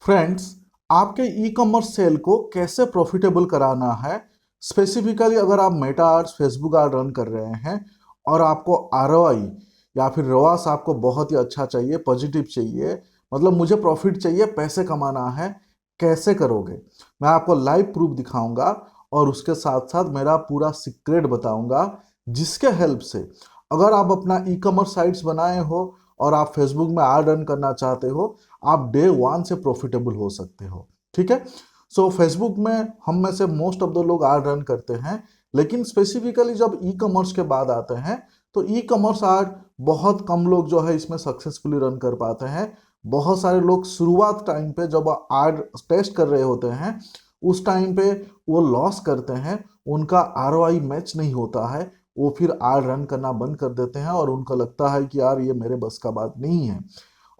Friends, आपके e commerce cell को कैसे प्रॉफिटेबल कराना है। स्पेसिफिकली अगर आप Meta arts, Facebook art run कर रहे हैं और आपको आरओआई या फिर रोआस आपको बहुत ही अच्छा चाहिए, पॉजिटिव चाहिए, मतलब मुझे प्रॉफिट चाहिए, पैसे कमाना है, कैसे करोगे। मैं आपको लाइव प्रूफ दिखाऊंगा और उसके साथ साथ मेरा पूरा सीक्रेट बताऊंगा, जिसके हेल्प से अगर आप अपना ई कॉमर्स साइट्स बनाए हो और आप फेसबुक में आर्ट रन करना चाहते हो, आप डे वन से प्रॉफिटेबल हो सकते हो। ठीक है। सो फेसबुक में हम में से मोस्ट ऑफ द लोग आर्ट रन करते हैं, लेकिन स्पेसिफिकली जब ई कॉमर्स के बाद आते हैं तो ई कॉमर्स आर्ट बहुत कम लोग जो है इसमें सक्सेसफुली रन कर पाते हैं। बहुत सारे लोग शुरुआत टाइम पे जब आर्ट टेस्ट कर रहे होते हैं उस टाइम पे वो लॉस करते हैं, उनका आरओआई मैच नहीं होता है, वो फिर आर्ट रन करना बंद कर देते हैं और उनको लगता है कि यार ये मेरे बस का बात नहीं है।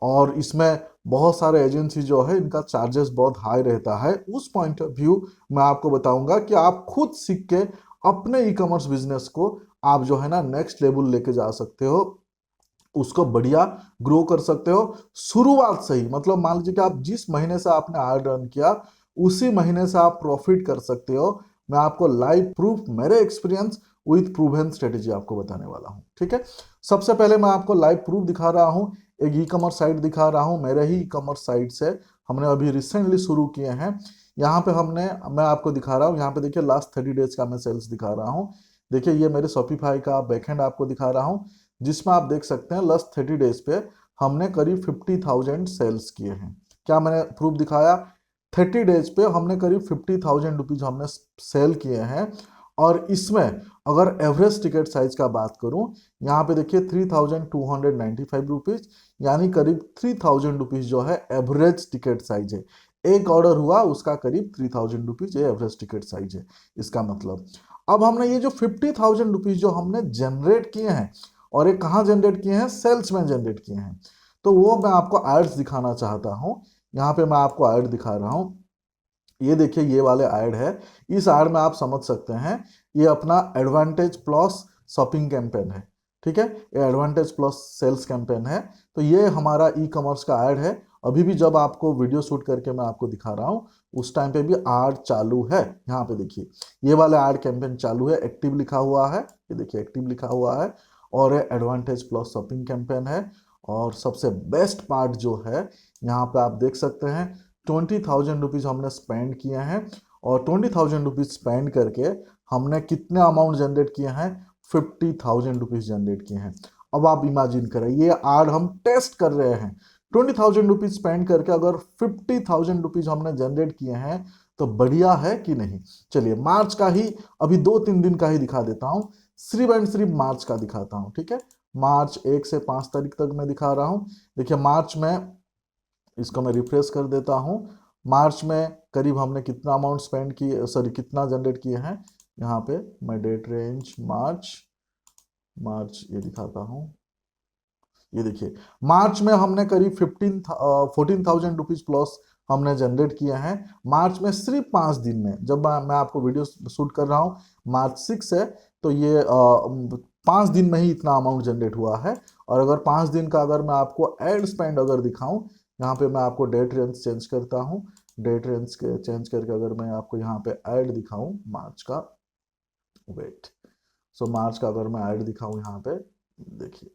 और इसमें बहुत सारे एजेंसी जो है इनका चार्जेस बहुत हाई रहता है। उस पॉइंट ऑफ व्यू मैं आपको बताऊंगा कि आप खुद सीख के अपने ई कॉमर्स बिजनेस को आप जो है ना नेक्स्ट लेवल लेके जा सकते हो, उसको बढ़िया ग्रो कर सकते हो शुरुआत से ही। मतलब मान लीजिए कि आप जिस महीने से आपने आर्ट रन किया उसी महीने से आप प्रॉफिट कर सकते हो। मैं आपको लाइव प्रूफ, मेरे एक्सपीरियंस विथ प्रूवन स्ट्रेटेजी आपको बताने वाला हूं। ठीक है। सबसे पहले मैं आपको लाइव प्रूफ दिखा रहा हूं, एक ई कॉमर्स साइट दिखा रहा हूं, मेरे ही ई कॉमर्स साइट से हमने अभी रिसेंटली शुरू किए हैं। यहाँ पे मैं आपको दिखा रहा हूँ, यहाँ पे देखिए लास्ट 30 डेज का मैं सेल्स दिखा रहा हूँ। देखिए ये मेरे शॉपिफाई का बैकएंड आपको दिखा रहा हूँ, जिसमें आप देख सकते हैं लास्ट 30 डेज पे हमने करीब 50,000 सेल्स किए हैं। क्या मैंने प्रूफ दिखाया? 30 डेज पे हमने करीब 50,000 रुपीज हमने सेल किए हैं। और इसमें अगर एवरेज टिकट साइज का बात करूं, यहाँ पे देखिए 3,295 रुपीज, यानी करीब 3,000 रुपीज जो है एवरेज टिकट साइज है। एक ऑर्डर हुआ उसका करीब 3,000 रुपीज ये एवरेज टिकट साइज है। इसका मतलब अब हमने ये जो 50,000 रुपीज जो हमने जनरेट किए हैं, और ये कहाँ जनरेट किए हैं? सेल्स में जनरेट किए हैं। तो वो मैं आपको एड्स दिखाना चाहता हूँ। यहाँ पे मैं आपको ऐड दिखा रहा हूँ। ये देखिए ये वाले ऐड है। इस ऐड में आप समझ सकते हैं ये अपना एडवांटेज प्लस शॉपिंग कैंपेन है। ठीक है, ये एडवांटेज प्लस सेल्स कैंपेन है। तो ये हमारा ई कॉमर्स का ऐड है। अभी भी जब आपको वीडियो शूट करके मैं आपको दिखा रहा हूँ उस टाइम पे भी ऐड चालू है। यहाँ पे देखिए ये वाला ऐड कैंपेन चालू है, एक्टिव लिखा हुआ है, ये देखिए एक्टिव लिखा हुआ है। और ये एडवांटेज प्लस शॉपिंग कैंपेन है। और सबसे बेस्ट पार्ट जो है, यहाँ पे आप देख सकते हैं 20,000 रुपीज हमने स्पेंड किए हैं। और 20,000 रुपीज स्पेंड करके हमने कितने अमाउंट जनरेट किए हैं? 50,000 रुपीज जनरेट किए हैं। अब आप इमेजिन करें, ये आड हम टेस्ट कर रहे हैं, 20,000 रुपीज स्पेंड करके अगर 50,000 रुपीज हमने जनरेट किए हैं तो बढ़िया है कि नहीं। चलिए मार्च का ही, अभी 2-3 दिन का ही दिखा देता हूँ, सिर्फ एंड सिर्फ मार्च का दिखाता हूँ। ठीक है, मार्च 1 से 5 तारीख तक मैं दिखा रहा हूँ। देखिए मार्च में, इसको मैं रिफ्रेश कर देता हूँ, मार्च में करीब हमने कितना अमाउंट स्पेंड किए, सॉरी कितना जनरेट किए हैं। यहाँ पे मैं डेट रेंज मार्च, ये दिखाता हूँ। ये देखिए मार्च में हमने करीब 14,000 रुपीज प्लस हमने जनरेट किए हैं। मार्च में सिर्फ 5 दिन में, जब मैं आपको वीडियो शूट कर रहा हूँ मार्च 6 है, तो ये 5 दिन में ही इतना अमाउंट जनरेट हुआ है। और अगर 5 दिन का अगर मैं आपको एड स्पेंड अगर दिखाऊं, यहाँ पे मैं आपको डेट रेंज चेंज करता हूँ, डेट रेंज चेंज करके अगर मैं आपको यहाँ पे ऐड दिखाऊं मार्च का, वेट, सो मार्च का अगर मैं ऐड दिखाऊं यहाँ पे, देखिए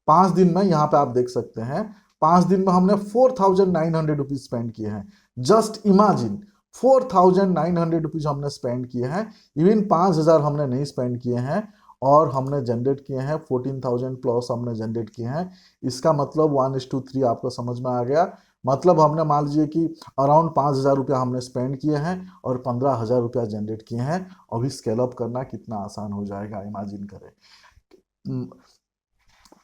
5 दिन में यहाँ पे आप देख सकते हैं 5 दिन में हमने 4,900 रुपीज स्पेंड किए हैं। जस्ट इमेजिन, 4,900 रुपीज हमने स्पेंड किए हैं। इवन 5,000 हमने नहीं स्पेंड किए हैं और हमने जनरेट किए हैं 14,000 प्लस हमने जनरेट किए हैं। इसका मतलब 1:3 आपको समझ में आ गया। मतलब हमने मान लीजिए कि अराउंड 5,000 रुपया हमने स्पेंड किए हैं और 15,000 रुपया जनरेट किए हैं। अभी स्केल अप करना कितना आसान हो जाएगा, इमेजिन करें।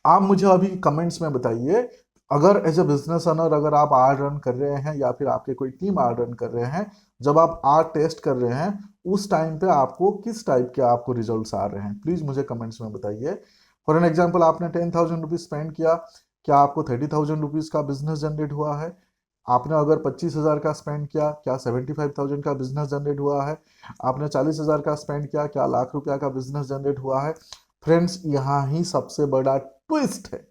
आप मुझे अभी कमेंट्स में बताइए, अगर एज ए बिजनेस ओनर अगर आप आर रन कर रहे हैं या फिर आपके कोई टीम आर रन कर रहे हैं, जब आप आर टेस्ट कर रहे हैं उस टाइम पे आपको किस टाइप के आपको रिजल्ट्स आ रहे हैं, प्लीज मुझे कमेंट्स में बताइए। फॉर एन एग्जाम्पल, आपने 10,000 रुपीज स्पेंड किया, क्या आपको 30,000 रुपीज का बिजनेस जनरेट हुआ है? आपने अगर 25,000 का स्पेंड किया, क्या 75,000 का बिजनेस जनरेट हुआ है? आपने 40,000 का स्पेंड किया, क्या लाख रुपया का बिजनेस जनरेट हुआ है? फ्रेंड्स, यहाँ ही सबसे बड़ा ट्विस्ट है।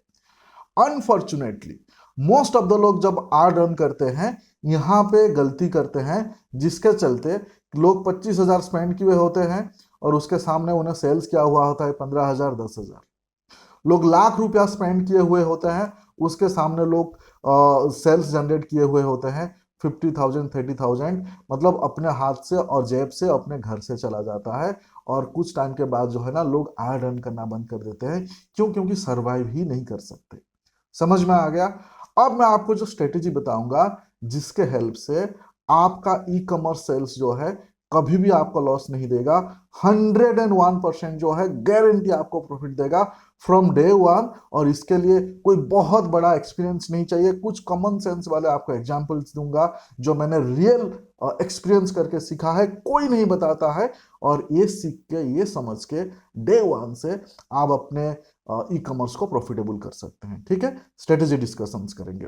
अनफॉर्चुनेटली मोस्ट ऑफ द लोग जब आर रन करते हैं यहाँ पे गलती करते हैं, जिसके चलते लोग 25,000 स्पेंड किए होते हैं और उसके सामने उन्हें सेल्स क्या हुआ होता है 15,000 10,000। लोग लाख रुपया स्पेंड किए हुए होते हैं, उसके सामने लोग सेल्स जनरेट किए हुए होते हैं 50,000 30,000। मतलब अपने हाथ से और जेब से अपने घर से चला जाता है और कुछ टाइम के बाद जो है ना लोग आय रन करना बंद कर देते हैं। क्यों? क्योंकि सरवाइव ही नहीं कर सकते। समझ में आ गया? अब मैं आपको जो स्ट्रेटेजी बताऊंगा जिसके हेल्प से आपका ई कॉमर्स सेल्स जो है कभी भी आपको लॉस नहीं देगा, 101% जो है गारंटी आपको प्रॉफिट देगा फ्रॉम डे वन। और इसके लिए कोई बहुत बड़ा एक्सपीरियंस नहीं चाहिए, कुछ कॉमन सेंस वाले आपको एग्जांपल्स दूंगा जो मैंने रियल एक्सपीरियंस करके सीखा है, कोई नहीं बताता है। और ये सीख के, ये समझ के डे वन से आप अपने ई कॉमर्स को प्रॉफिटेबल कर सकते हैं। ठीक है, स्ट्रेटेजी डिस्कशंस करेंगे।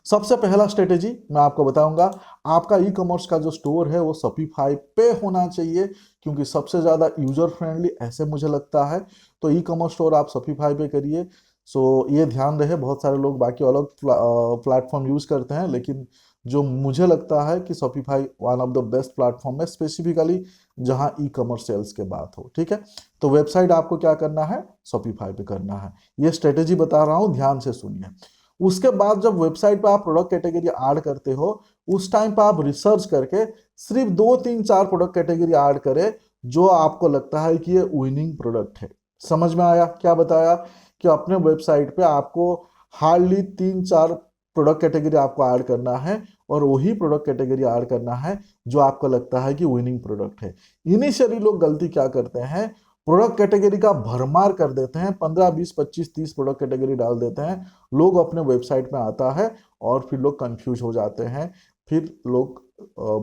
सबसे पहला स्ट्रेटेजी मैं आपको बताऊंगा, आपका ई कॉमर्स का जो स्टोर है वो शॉपिफाई पे होना चाहिए, क्योंकि सबसे ज़्यादा यूजर फ्रेंडली ऐसे मुझे लगता है। तो ई कॉमर्स स्टोर आप शॉपिफाई पे करिए। सो ये ध्यान रहे, बहुत सारे लोग बाकी अलग प्लेटफॉर्म यूज़ करते हैं, लेकिन जो मुझे लगता है कि Shopify one of the best platform है, स्पेसिफिकली जहां ई कॉमर्स सेल्स के बात हो। ठीक है, तो वेबसाइट आपको क्या करना है, शॉपिफाई पे करना है। ये स्ट्रेटेजी बता रहा हूं, ध्यान से सुनिए। उसके बाद जब वेबसाइट पे आप प्रोडक्ट कैटेगरी ऐड करते हो, उस टाइम पे आप रिसर्च करके सिर्फ 2 3 4 प्रोडक्ट कैटेगरी ऐड करें जो आपको लगता है कि ये विनिंग प्रोडक्ट है। समझ में आया? क्या बताया कि अपने वेबसाइट पे आपको हार्डली 3 4 प्रोडक्ट कैटेगरी आपको ऐड करना है, और वही प्रोडक्ट कैटेगरी ऐड करना है जो आपको लगता है कि विनिंग प्रोडक्ट है। इनिशियली लोग गलती क्या करते हैं, प्रोडक्ट कैटेगरी का भरमार कर देते हैं, 15 20 25 30 प्रोडक्ट कैटेगरी डाल देते हैं। लोग अपने वेबसाइट में आता है और फिर लोग कंफ्यूज हो जाते हैं, फिर लोग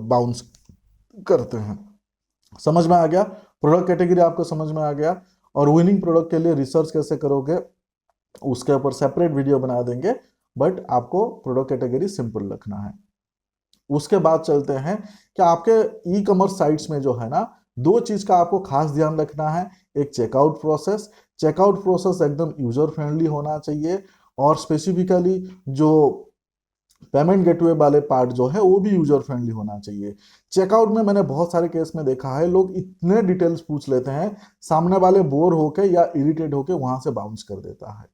बाउंस करते हैं। समझ में आ गया? प्रोडक्ट कैटेगरी आपको समझ में आ गया। और विनिंग प्रोडक्ट के लिए रिसर्च कैसे करोगे उसके ऊपर सेपरेट वीडियो बना देंगे, बट आपको प्रोडक्ट कैटेगरी सिंपल रखना है। उसके बाद चलते हैं कि आपके ई कॉमर्स साइट्स में जो है ना, दो चीज का आपको खास ध्यान रखना है। एक चेकआउट प्रोसेस, चेकआउट प्रोसेस एकदम यूजर फ्रेंडली होना चाहिए, और स्पेसिफिकली जो पेमेंट गेटवे वाले पार्ट जो है वो भी यूजर फ्रेंडली होना चाहिए। चेकआउट में मैंने बहुत सारे केस में देखा है, लोग इतने डिटेल्स पूछ लेते हैं, सामने वाले बोर होके या इरिटेट होके वहां से बाउंस कर देता है।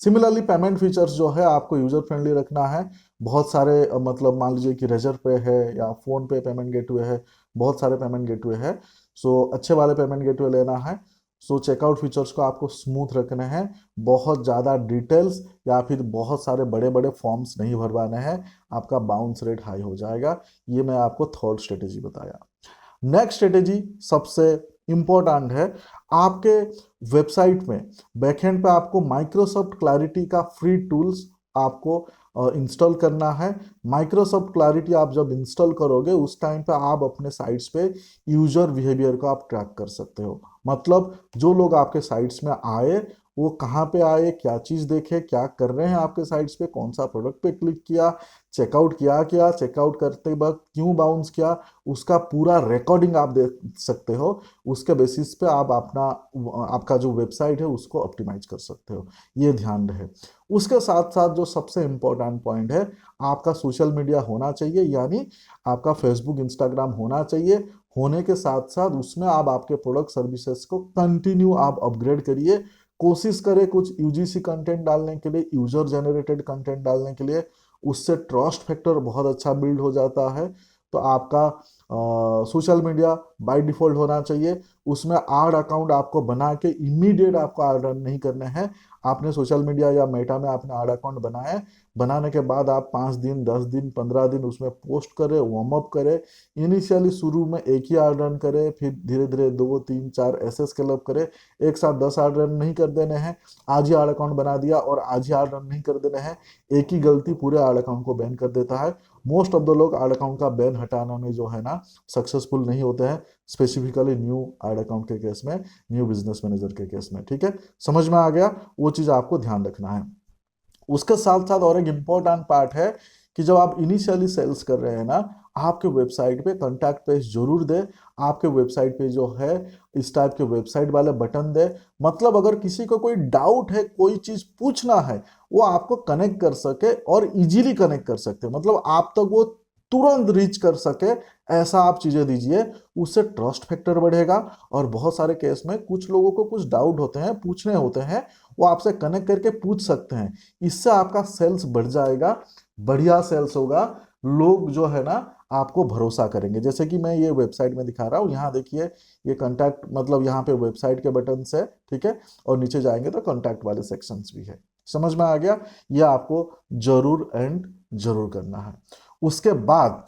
सिमिलरली पेमेंट फीचर्स जो है आपको यूजर फ्रेंडली रखना है। बहुत सारे मतलब मान लीजिए कि रेजर पे है या फोन पे पेमेंट गेटवे है, बहुत सारे पेमेंट गेटवे है। सो अच्छे वाले पेमेंट गेटवे लेना है। सो चेकआउट फीचर्स को आपको स्मूथ रखने हैं, बहुत ज़्यादा डिटेल्स या फिर बहुत सारे बड़े बड़े फॉर्म्स नहीं भरवाने हैं, आपका बाउंस रेट हाई हो जाएगा। ये मैं आपको थर्ड स्ट्रेटेजी बताया। नेक्स्ट स्ट्रेटेजी सबसे इंपॉर्टेंट है। आपके वेबसाइट में बैकएंड पे आपको माइक्रोसॉफ्ट क्लैरिटी का फ्री टूल्स आपको इंस्टॉल करना है। माइक्रोसॉफ्ट क्लैरिटी आप जब इंस्टॉल करोगे उस टाइम पे आप अपने साइट्स पे यूजर बिहेवियर को आप ट्रैक कर सकते हो। मतलब जो लोग आपके साइट्स में आए वो कहाँ पे आए, क्या चीज़ देखे, क्या कर रहे हैं आपके साइट्स पे, कौन सा प्रोडक्ट पे क्लिक किया, चेकआउट किया क्या, चेकआउट करते वक्त क्यों बाउंस किया, उसका पूरा रिकॉर्डिंग आप देख सकते हो। उसके बेसिस पे आप अपना आपका जो वेबसाइट है उसको ऑप्टिमाइज कर सकते हो। ये ध्यान रहे। उसके साथ साथ जो सबसे इम्पोर्टेंट पॉइंट है, आपका सोशल मीडिया होना चाहिए, यानी आपका फेसबुक इंस्टाग्राम होना चाहिए। होने के साथ साथ उसमें आप आपके प्रोडक्ट सर्विसेज को कंटिन्यू आप अपग्रेड करिए। कोशिश करें कुछ यूजीसी कंटेंट डालने के लिए, यूजर जनरेटेड कंटेंट डालने के लिए, उससे ट्रस्ट फैक्टर बहुत अच्छा बिल्ड हो जाता है। तो आपका सोशल मीडिया बाय डिफॉल्ट होना चाहिए। उसमें एड अकाउंट आपको बना के इमीडिएट आपको एड रन नहीं करने हैं। आपने सोशल मीडिया या मेटा में आपने एड अकाउंट बनाए, बनाने के बाद आप 5 दिन 10 दिन 15 दिन उसमें पोस्ट करें, वार्म अप करें। इनिशियली शुरू में एक ही एड रन करें, फिर धीरे धीरे 2 3 4 ऐसे स्केल अप करें। एक साथ 10 एड रन नहीं कर देने हैं। आज ही एड अकाउंट बना दिया और आज ही एड रन नहीं कर देने हैं, एक ही गलती पूरे एड अकाउंट को बैन कर देता है। मोस्ट ऑफ द लोग एड अकाउंट का बैन हटाने में जो है ना सक्सेसफुल नहीं होते हैं, स्पेसिफिकली न्यू एड अकाउंट के केस में, न्यू बिजनेस मैनेजर के केस में। ठीक है, समझ में आ गया? वो चीज़ आपको ध्यान रखना है। उसके साथ साथ और एक इम्पोर्टेंट पार्ट है कि जब आप इनिशियली सेल्स कर रहे हैं ना, आपके वेबसाइट पे कॉन्टैक्ट पेज जरूर दे। आपके वेबसाइट पे जो है इस टाइप के वेबसाइट वाले बटन दे, मतलब अगर किसी को कोई डाउट है, कोई चीज पूछना है, वो आपको कनेक्ट कर सके और इजीली कनेक्ट कर सकते, मतलब आप तक वो तुरंत रीच कर सके, ऐसा आप चीजें दीजिए। उससे ट्रस्ट फैक्टर बढ़ेगा। और बहुत सारे केस में कुछ लोगों को कुछ डाउट होते हैं, पूछने होते हैं, वो आपसे कनेक्ट करके पूछ सकते हैं। इससे आपका सेल्स बढ़ जाएगा, बढ़िया सेल्स होगा। लोग जो है ना आपको भरोसा करेंगे। जैसे कि मैं ये वेबसाइट में दिखा रहा हूँ, यहाँ देखिए ये कॉन्टैक्ट, मतलब यहाँ पे वेबसाइट के बटन है, ठीक है। और नीचे जाएंगे तो कॉन्टैक्ट वाले सेक्शंस भी है। समझ में आ गया? ये आपको जरूर एंड जरूर करना है। उसके बाद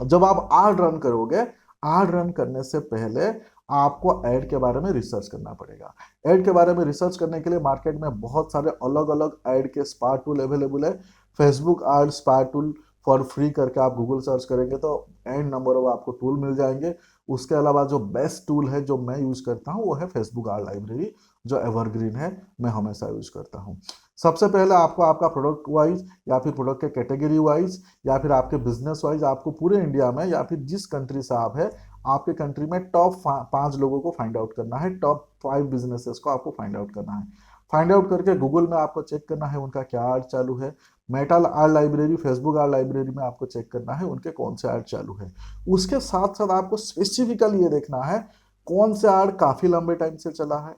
जब आप एड रन करोगे, एड रन करने से पहले आपको ऐड के बारे में रिसर्च करना पड़ेगा। ऐड के बारे में रिसर्च करने के लिए मार्केट में बहुत सारे अलग अलग ऐड के स्पार टूल अवेलेबल है। Facebook ad spar tool for free करके आप गूगल सर्च करेंगे तो एंड नंबर ऑफ आपको टूल मिल जाएंगे। उसके अलावा जो बेस्ट टूल है जो मैं यूज करता हूँ वो है फेसबुक एड लाइब्रेरी, जो एवरग्रीन है, मैं हमेशा यूज करता हूँ। सबसे पहले आपको आपका प्रोडक्ट वाइज या फिर प्रोडक्ट के कैटेगरी वाइज या फिर आपके बिजनेस वाइज आपको पूरे इंडिया में या फिर जिस कंट्री से आप है, आपके कंट्री में टॉप 5 लोगों को फाइंड आउट करना है, टॉप 5 बिजनेसेस को आपको फाइंड आउट करना है। फाइंड आउट करके गूगल में आपको चेक करना है उनका क्या आर्ट चालू है। Meta art library, Facebook art library में आपको चेक करना है उनके कौन से आर्ट चालू है। उसके साथ साथ आपको स्पेसिफिकली ये देखना है कौन से आर्ट काफी लंबे टाइम से चला है,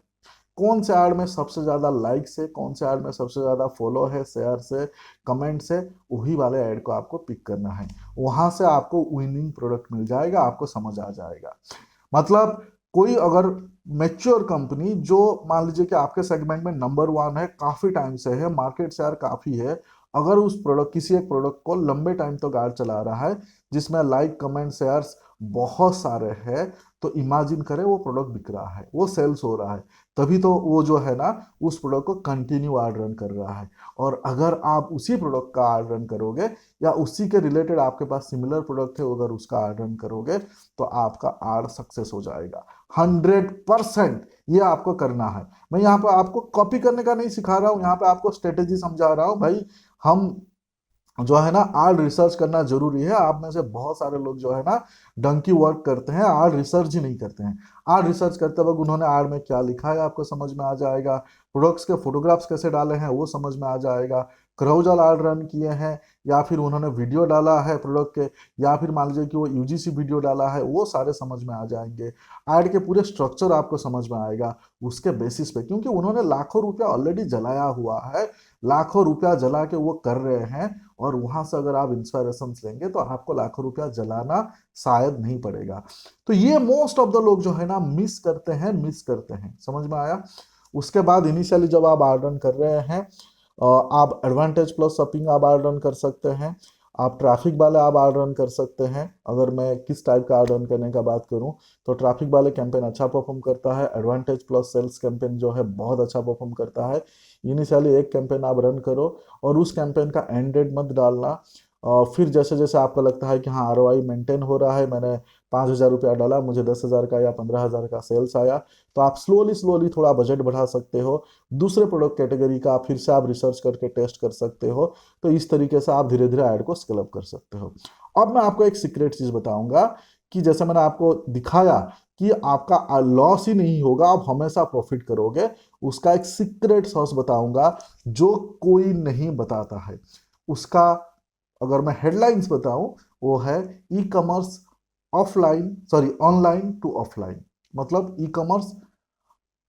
कौन से ऐड में सबसे ज्यादा लाइक्स है, कौन से ऐड में सबसे ज्यादा फॉलो है, शेयर से, कमेंट से, वही वाले ऐड को आपको पिक करना है। वहां से आपको विनिंग प्रोडक्ट मिल जाएगा, आपको समझ आ जाएगा। मतलब कोई अगर मेच्योर कंपनी जो मान लीजिए कि आपके सेगमेंट में नंबर 1 है, काफी टाइम से है, मार्केट शेयर काफी है, अगर उस प्रोडक्ट किसी एक प्रोडक्ट को लंबे टाइम तक ऐड चला रहा है जिसमें लाइक कमेंट शेयर्स बहुत सारे हैं, तो इमेजिन करें वो प्रोडक्ट बिक रहा है, वो सेल्स हो रहा है, तभी तो वो जो है ना उस प्रोडक्ट को कंटिन्यू ऐड रन कर रहा है। और अगर आप उसी प्रोडक्ट का ऐड रन करोगे या उसी के रिलेटेड आपके पास सिमिलर प्रोडक्ट है, अगर उसका ऐड रन करोगे तो आपका ऐड सक्सेस हो जाएगा 100%। ये आपको करना है। मैं यहाँ पे आपको कॉपी करने का नहीं सिखा रहा हूँ, यहाँ पे आपको स्ट्रेटेजी समझा रहा हूँ भाई। हम जो है ना आर्ट रिसर्च करना जरूरी है। आप में से बहुत सारे लोग जो है ना डंकी वर्क करते हैं, आर्ट रिसर्च ही नहीं करते हैं। आर्ट रिसर्च करते वक्त उन्होंने आर्ट में क्या लिखा है आपको समझ में आ जाएगा, प्रोडक्ट्स के फोटोग्राफ्स कैसे डाले हैं वो समझ में आ जाएगा, क्राउजल आर्ट रन किए हैं या फिर उन्होंने वीडियो डाला है प्रोडक्ट के, या फिर मान लीजिए कि वो यूजीसी वीडियो डाला है, वो सारे समझ में आ जाएंगे। आर्ट के पूरे स्ट्रक्चर आपको समझ में आएगा उसके बेसिस पे, क्योंकि उन्होंने लाखों रुपया ऑलरेडी जलाया हुआ है, लाखों रुपया जला के वो कर रहे हैं। और वहां से अगर आप इंस्पायरेशन लेंगे तो आपको लाखों रुपया जलाना शायद नहीं पड़ेगा। तो ये मोस्ट ऑफ द लोग जो है ना मिस करते हैं, मिस करते हैं। समझ में आया? उसके बाद इनिशियली जब आप आर्डर कर रहे हैं, आप एडवांटेज प्लस शॉपिंग आप आर्डर रन कर सकते हैं, आप ट्रैफिक वाले आप आर्डर रन कर सकते हैं। अगर मैं किस टाइप का आर्डर रन करने का बात करूं तो ट्रैफिक वाले कैंपेन अच्छा परफॉर्म करता है, एडवांटेज प्लस सेल्स कैंपेन जो है बहुत अच्छा परफॉर्म करता है। इनिशियली एक कैंपेन आप रन करो और उस कैंपेन का एंड डेट मत डालना। फिर जैसे जैसे आपको लगता है कि हाँ आरओआई मेंटेन हो रहा है, मैंने 5,000 रुपया डाला, मुझे 10,000 का या 15,000 का सेल्स आया, तो आप स्लोली स्लोली थोड़ा बजट बढ़ा सकते हो, दूसरे प्रोडक्ट कैटेगरी का फिर से आप रिसर्च करके टेस्ट कर सकते हो। तो इस तरीके से आप धीरे धीरे ऐड को स्केल अप कर सकते हो। अब मैं आपको एक सीक्रेट चीज बताऊंगा कि जैसे मैंने आपको दिखाया कि आपका लॉस ही नहीं होगा, आप हमेशा प्रॉफिट करोगे, उसका एक सीक्रेट सॉस बताऊंगा जो कोई नहीं बताता है। उसका अगर मैं हेडलाइंस बताऊं, वो है E commerce offline, sorry online to offline, मतलब E commerce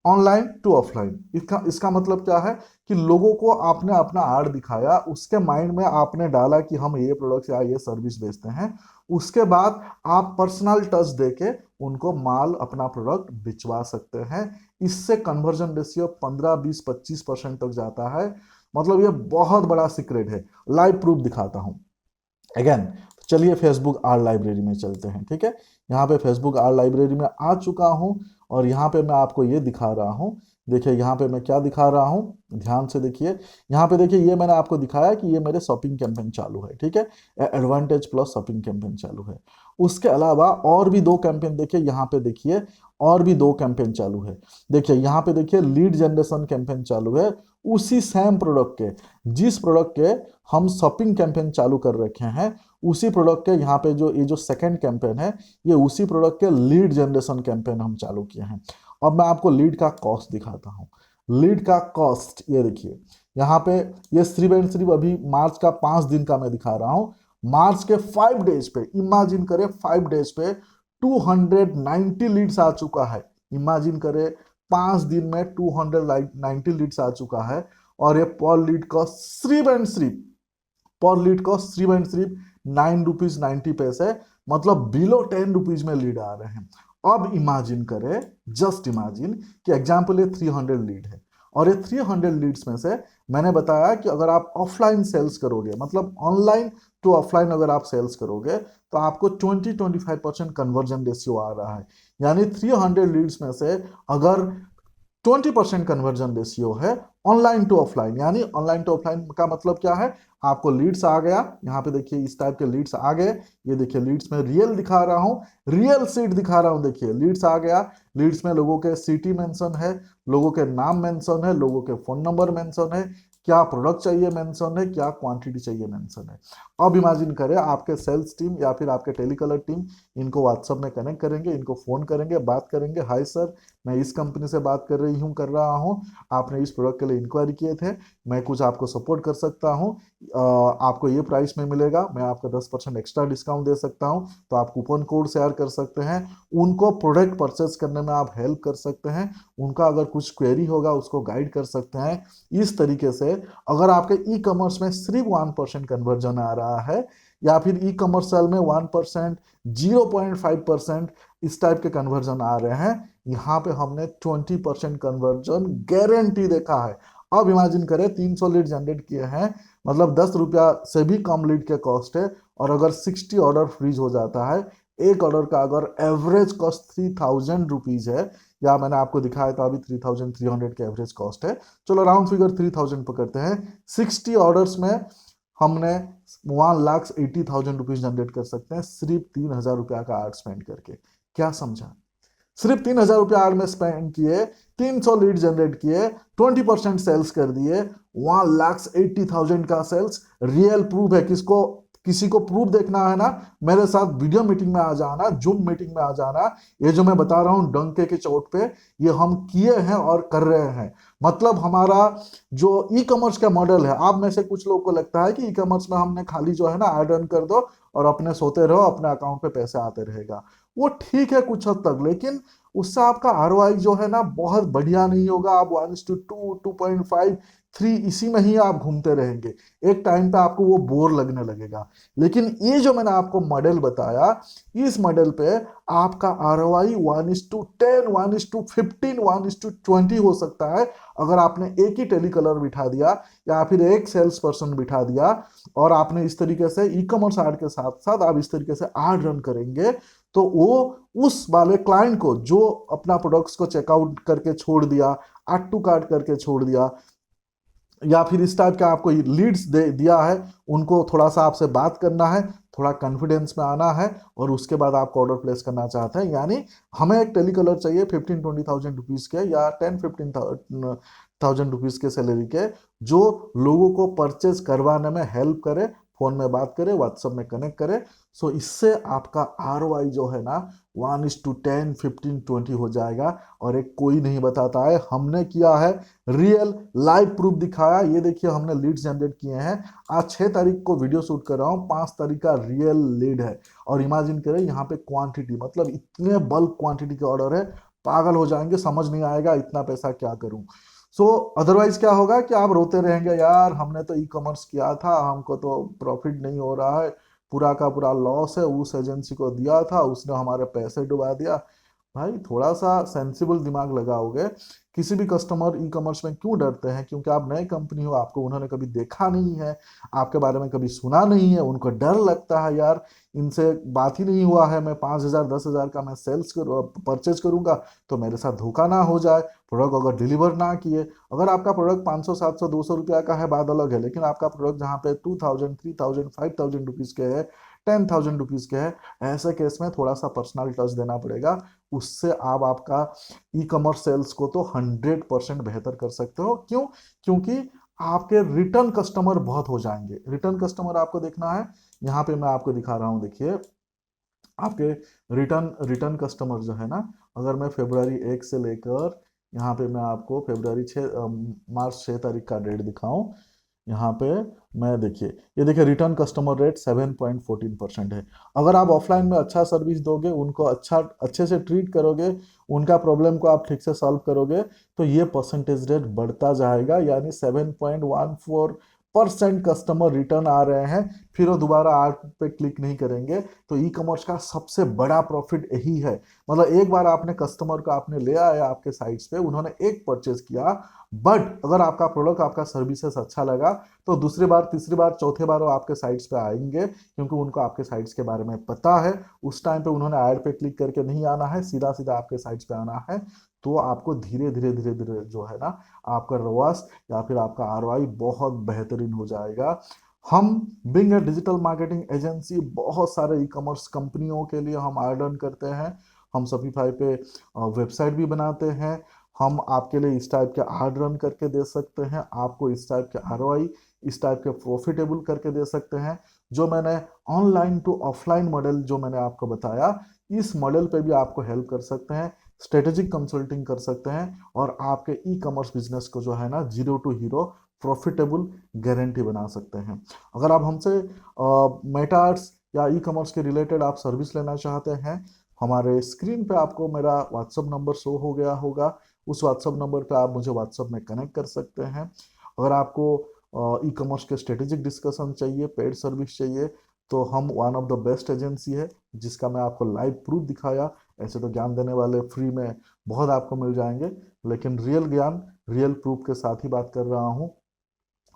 online to offline. इसका इसका मतलब क्या है कि लोगों को आपने अपना आर्ट दिखाया, उसके माइंड में आपने डाला कि हम ये प्रोडक्ट या ये सर्विस बेचते हैं, उसके बाद आप पर्सनल टच देके उनको माल अपना प्रोडक्ट बिचवा सकते हैं। इससे कन्वर्जन रेशियो 15, 20, 25% तक जाता है। मतलब ये बहुत बड़ा सीक्रेट है, लाइव प्रूफ दिखाता हूं। अगेन चलिए फेसबुक आर्ट लाइब्रेरी में चलते हैं, ठीक है। यहाँ पे फेसबुक आर्ट लाइब्रेरी में आ चुका हूँ और यहाँ पे मैं आपको ये दिखा रहा हूँ देखिए यहाँ पे मैं क्या दिखा रहा हूँ, ध्यान से देखिए। यहाँ पे देखिए ये मैंने आपको दिखाया कि ये मेरे शॉपिंग कैंपेन चालू है, ठीक है, एडवांटेज प्लस शॉपिंग कैंपेन चालू है। उसके अलावा और भी दो कैंपेन देखिए, यहाँ पे देखिए और भी दो कैंपेन चालू है। देखिए यहाँ पे देखिए लीड जनरेशन कैंपेन चालू है, उसी सेम प्रोडक्ट के, जिस प्रोडक्ट के हम शॉपिंग कैंपेन चालू कर रखे हैं, उसी प्रोडक्ट के यहाँ पे जो ये जो सेकंड कैंपेन है, ये उसी प्रोडक्ट के लीड जनरेशन कैंपेन हम चालू किए हैं। अब मैं आपको लीड का कॉस्ट दिखाता हूँ। लीड का कॉस्ट ये देखिए, यहाँ पे ये सिर्फ एंड सिर्फ अभी मार्च का 5 दिन का मैं दिखा रहा हूँ। मार्च के 5 डेज पे, इमेजिन करें 5 डेज पे 290 लीड्स आ चुका है। इमेजिन करें 5 दिन में 290 लीड्स आ चुका है। और ये पर लीड कॉस्ट सिर्फ एंड सिर्फ, पर लीड कॉस्ट सिर्फ एंड सिर्फ 9 रुपीज 90 पैसे, मतलब बिलो 10 रुपीज में लीड आ रहे हैं। अब इमेजिन करें, जस्ट इमेजिन कि एग्जाम्पल ये 300 लीड है, और ये 300 लीड्स में से मैंने बताया कि अगर आप ऑफलाइन सेल्स करोगे, मतलब ऑनलाइन टू ऑफलाइन अगर आप सेल्स करोगे, तो आपको 20-25% कन्वर्जन रेशियो आ रहा है। यानी 300 लीड्स में से अगर 20% कन्वर्जन रेशियो है ऑनलाइन टू ऑफलाइन, यानी ऑनलाइन टू ऑफलाइन का मतलब क्या है, आपको लीड्स आ गया, यहाँ पे देखिए इस टाइप के लीड्स आ गए। ये देखिए लीड्स में रियल दिखा रहा हूँ, रियल सीट दिखा रहा हूँ, देखिए लीड्स आ गया। लीड्स में लोगों के सिटी मेंशन है, लोगों के नाम मेंशन है, लोगों के फोन नंबर मेंशन है, क्या प्रोडक्ट चाहिए मेंशन है, क्या क्वांटिटी चाहिए मेंशन है। अब इमेजिन करें आपके सेल्स टीम या फिर आपके टेलीकलर टीम इनको व्हाट्सएप में कनेक्ट करेंगे, इनको फोन करेंगे, बात करेंगे, हाय सर मैं इस कंपनी से बात कर रहा हूँ, आपने इस प्रोडक्ट के लिए इंक्वायरी किए थे, मैं कुछ आपको सपोर्ट कर सकता हूँ, आपको ये प्राइस में मिलेगा, मैं आपका 10% एक्स्ट्रा डिस्काउंट दे सकता हूँ, तो आप कूपन कोड शेयर कर सकते हैं, उनको प्रोडक्ट परचेस करने में आप हेल्प कर सकते हैं, उनका अगर कुछ क्वेरी होगा उसको गाइड कर सकते हैं। इस तरीके से अगर आपके ई कॉमर्स में सिर्फ 1% कन्वर्जन आ रहा है, या फिर ई कॉमर्स सेल में 1%, 0.5% इस टाइप के कन्वर्जन आ रहे हैं, यहाँ पे हमने 20% कन्वर्जन गारंटी देखा है। अब इमेजिन करें 300 लीड जनरेट किए हैं, मतलब 10 रुपया से भी कम लीड के कॉस्ट है, और अगर 60 ऑर्डर फ्रीज हो जाता है, एक ऑर्डर का अगर एवरेज कॉस्ट 3000 रुपीज है, या मैंने आपको दिखाया था अभी 3300 के एवरेज कॉस्ट है, चलो राउंड फिगर 3000 पकड़ते हैं, 60 ऑर्डर्स में हमने 1,80,000 रुपीज जनरेट कर सकते हैं, सिर्फ 3000 रुपया का आर्ट स्पेंड करके। क्या समझा? सिर्फ 3000 रुपया आड़ में स्पेंड किए, 300 लीड जनरेट किए, 20% सेल्स कर दिए, 1,80,000 का सेल्स। रियल प्रूफ है, किसको किसी को प्रूफ देखना है ना, मेरे साथ वीडियो मीटिंग में आ जाना, जूम मीटिंग में आ जाना। ये जो मैं बता रहा हूँ डंके के चोट पे, ये हम किए हैं और कर रहे हैं। मतलब हमारा जो ई कॉमर्स का मॉडल है, आप में से कुछ लोगों को लगता है कि ई कॉमर्स में हमने खाली जो है ना ऐड रन कर दो और अपने सोते रहो, अपने अकाउंट पे पैसे आते रहेगा। वो ठीक है कुछ हद तक, लेकिन उससे आपका आरओआई जो है ना बहुत बढ़िया नहीं होगा। आप 1:2, 2.5, 3 इसी में ही आप घूमते रहेंगे, एक टाइम पे आपको वो बोर लगने लगेगा। लेकिन ये जो मैंने आपको मॉडल बताया, इस मॉडल पे आपका आरओआई 1:10, 1:15, 1:20 हो सकता है, अगर आपने एक ही टेलीकलर बिठा दिया या फिर एक सेल्स पर्सन बिठा दिया, और आपने इस तरीके से ई कॉमर्स ऐड के साथ साथ आप इस तरीके से ऐड रन करेंगे, तो वो उस वाले क्लाइंट को जो अपना प्रोडक्ट्स को चेकआउट करके छोड़ दिया, ऐड टू कार्ट करके छोड़ दिया, या फिर इस टाइप का आपको लीड्स दे दिया है, उनको थोड़ा सा आपसे बात करना है, थोड़ा कॉन्फिडेंस में आना है, और उसके बाद आपको ऑर्डर प्लेस करना चाहते हैं। यानी हमें एक टेलीकलर चाहिए 15-20,000 रुपीज़ के, या 10-15,000 रुपीज़ के सैलरी के, जो लोगों को परचेज करवाने में हेल्प करे, फोन में बात करे, व्हाट्सएप में कनेक्ट करे। सो इससे आपका आरओआई जो है ना 1:10, 15, 20 हो जाएगा। और एक कोई नहीं बताता है, हमने किया है, रियल लाइव प्रूफ दिखाया। ये देखिए हमने लीड्स जनरेट किए हैं, आज 6 तारीख को वीडियो शूट कर रहा हूँ, 5 तारीख का रियल लीड है। और इमेजिन करें यहाँ पे क्वांटिटी, मतलब इतने बल्क क्वांटिटी के ऑर्डर है, पागल हो जाएंगे, समझ नहीं आएगा इतना पैसा क्या करूं। सो अदरवाइज क्या होगा कि आप रोते रहेंगे, यार हमने तो ई कॉमर्स किया था, हमको तो प्रॉफिट नहीं हो रहा है, पूरा का पूरा लॉस है, उस एजेंसी को दिया था, उसने हमारे पैसे डुबा दिया। भाई थोड़ा सा सेंसिबल दिमाग लगाओगे। किसी भी कस्टमर ई कॉमर्स में क्यों डरते हैं? क्योंकि आप नए कंपनी हो, आपको उन्होंने कभी देखा नहीं है, आपके बारे में कभी सुना नहीं है, उनको डर लगता है यार इनसे बात ही नहीं हुआ है, मैं 5,000 10,000 का मैं परचेज करूंगा तो मेरे साथ धोखा ना हो जाए, प्रोडक्ट अगर डिलीवर ना किए। अगर आपका प्रोडक्ट 500 700 200 रुपया का है बात अलग है, लेकिन आपका प्रोडक्ट जहाँ पे 2000 3000 5000 रुपीज़ के है, 10,000 रुपीज़ के है, ऐसे केस में थोड़ा सा पर्सनल टच देना पड़ेगा। उससे आप आपका ई कॉमर्स सेल्स को तो 100% बेहतर कर सकते हो। क्यों? क्योंकि आपके रिटर्न कस्टमर बहुत हो जाएंगे। रिटर्न कस्टमर आपको देखना है, यहाँ पे मैं आपको दिखा रहा हूँ, देखिए आपके रिटर्न रिटर्न कस्टमर जो है ना, अगर मैं फेब्रुवरी 1 से लेकर यहाँ पे मैं आपको मार्च 6 तारीख का डेट दिखाऊं, यहाँ पे मैं देखिए, ये देखिए रिटर्न कस्टमर रेट 7.14% है। अगर आप ऑफलाइन में अच्छा सर्विस दोगे, उनको अच्छे से ट्रीट करोगे, उनका प्रॉब्लम को आप ठीक से सॉल्व करोगे, तो ये परसेंटेज रेट बढ़ता जाएगा, यानी 7.14% कस्टमर रिटर्न आ रहे हैं, फिर वो दोबारा आर्ट पे क्लिक नहीं करेंगे। तो ई कॉमर्स का सबसे बड़ा प्रॉफिट यही है। मतलब एक बार आपने कस्टमर को आपने ले आया आपके साइट्स पे, उन्होंने एक परचेज किया, बट अगर आपका प्रोडक्ट आपका सर्विसेज अच्छा लगा तो दूसरी बार तीसरी बार चौथे बार वो आपके साइट्स पे आएंगे, क्योंकि उनको आपके साइट्स के बारे में पता है। उस टाइम पे उन्होंने ऐड पे क्लिक करके नहीं आना है, सीधा सीधा आपके साइट्स पे आना है। तो आपको धीरे धीरे धीरे धीरे जो है ना, आपका रवास या फिर आपका आरओआई बहुत बेहतरीन हो जाएगा। हम बिंग ए डिजिटल मार्केटिंग एजेंसी बहुत सारे ई कॉमर्स कंपनियों के लिए हम आर रन करते हैं। हम शॉपिफाई पे वेबसाइट भी बनाते हैं। हम आपके लिए इस टाइप के आर्ट रन करके दे सकते हैं, आपको इस टाइप के आरओआई, इस टाइप के प्रॉफिटेबल करके दे सकते हैं। जो मैंने ऑनलाइन टू ऑफलाइन मॉडल जो मैंने आपको बताया, इस मॉडल पे भी आपको हेल्प कर सकते हैं, स्ट्रेटेजिक कंसल्टिंग कर सकते हैं, और आपके ई कॉमर्स बिजनेस को जो है ना, zero to hero profitable guarantee बना सकते हैं। अगर आप हमसे मेटार्स या ई कॉमर्स के रिलेटेड आप सर्विस लेना चाहते हैं, हमारे स्क्रीन पे आपको मेरा व्हाट्सअप नंबर शो हो गया होगा, उस व्हाट्सअप नंबर पे आप मुझे व्हाट्सअप में कनेक्ट कर सकते हैं। अगर आपको ई कॉमर्स के स्ट्रेटेजिक डिस्कशन चाहिए, पेड सर्विस चाहिए, तो हम one of the best agency है, जिसका मैं आपको लाइव प्रूफ दिखाया। ऐसे तो ज्ञान देने वाले फ्री में बहुत आपको मिल जाएंगे, लेकिन रियल ज्ञान रियल प्रूफ के साथ ही बात कर रहा हूँ।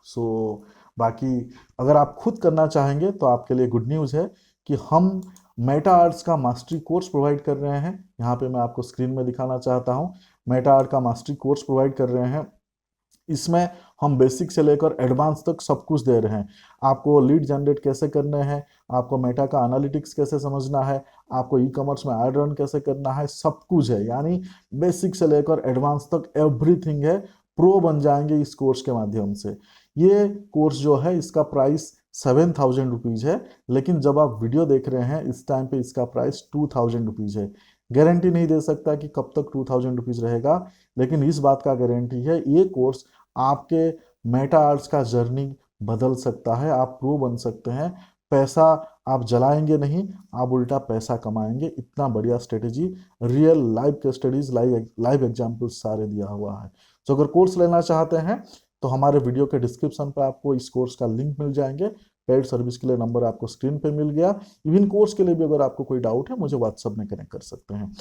सो बाकी अगर आप खुद करना चाहेंगे तो आपके लिए गुड न्यूज़ है कि हम मेटा आर्ट्स का मास्टरी कोर्स प्रोवाइड कर रहे हैं। यहाँ पे मैं आपको स्क्रीन में दिखाना चाहता हूँ, मेटा आर्ट का मास्टरी कोर्स प्रोवाइड कर रहे हैं। इसमें हम बेसिक से लेकर एडवांस तक सब कुछ दे रहे हैं। आपको लीड जनरेट कैसे करने हैं, आपको मेटा का एनालिटिक्स कैसे समझना है, आपको ई कॉमर्स में एड रन कैसे करना है, सब कुछ है। यानी बेसिक से लेकर एडवांस तक एवरीथिंग है। प्रो बन जाएंगे इस कोर्स के माध्यम से। ये कोर्स जो है इसका प्राइस 7,000 रुपीज़ है, लेकिन जब आप वीडियो देख रहे हैं इस टाइम पे इसका प्राइस 2,000 रुपीज़ है। गारंटी नहीं दे सकता कि कब तक 2,000 रुपीज़ रहेगा, लेकिन इस बात का गारंटी है ये कोर्स आपके मेटा आर्ट्स का जर्नी बदल सकता है। आप प्रो बन सकते हैं। पैसा आप जलाएंगे नहीं, आप उल्टा पैसा कमाएंगे। इतना बढ़िया स्ट्रेटेजी, रियल लाइव के स्टडीज, लाइव लाइव एग्जाम्पल सारे दिया हुआ है। तो अगर कोर्स लेना चाहते हैं तो हमारे वीडियो के डिस्क्रिप्शन पर आपको इस कोर्स का लिंक मिल जाएंगे। पेड सर्विस के लिए नंबर आपको स्क्रीन पे मिल गया। इवन कोर्स के लिए भी अगर आपको कोई डाउट है मुझे व्हाट्सएप में कनेक्ट कर सकते हैं।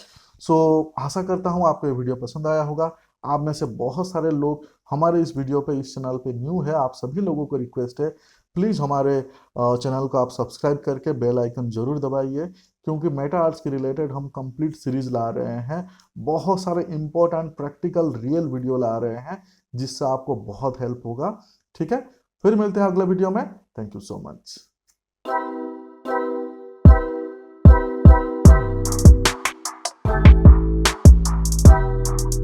सो आशा करता हूँ आपको ये वीडियो पसंद आया होगा। आप में से बहुत सारे लोग हमारे इस वीडियो पे, इस चैनल पे न्यू है। आप सभी लोगों को रिक्वेस्ट है, प्लीज़ हमारे चैनल को आप सब्सक्राइब करके बेल आइकन जरूर दबाइए, क्योंकि मेटा आर्ट्स के रिलेटेड हम कंप्लीट सीरीज ला रहे हैं। बहुत सारे इंपॉर्टेंट प्रैक्टिकल रियल वीडियो ला रहे हैं, जिससे आपको बहुत हेल्प होगा। ठीक है, फिर मिलते हैं अगले वीडियो में। Thank you so much.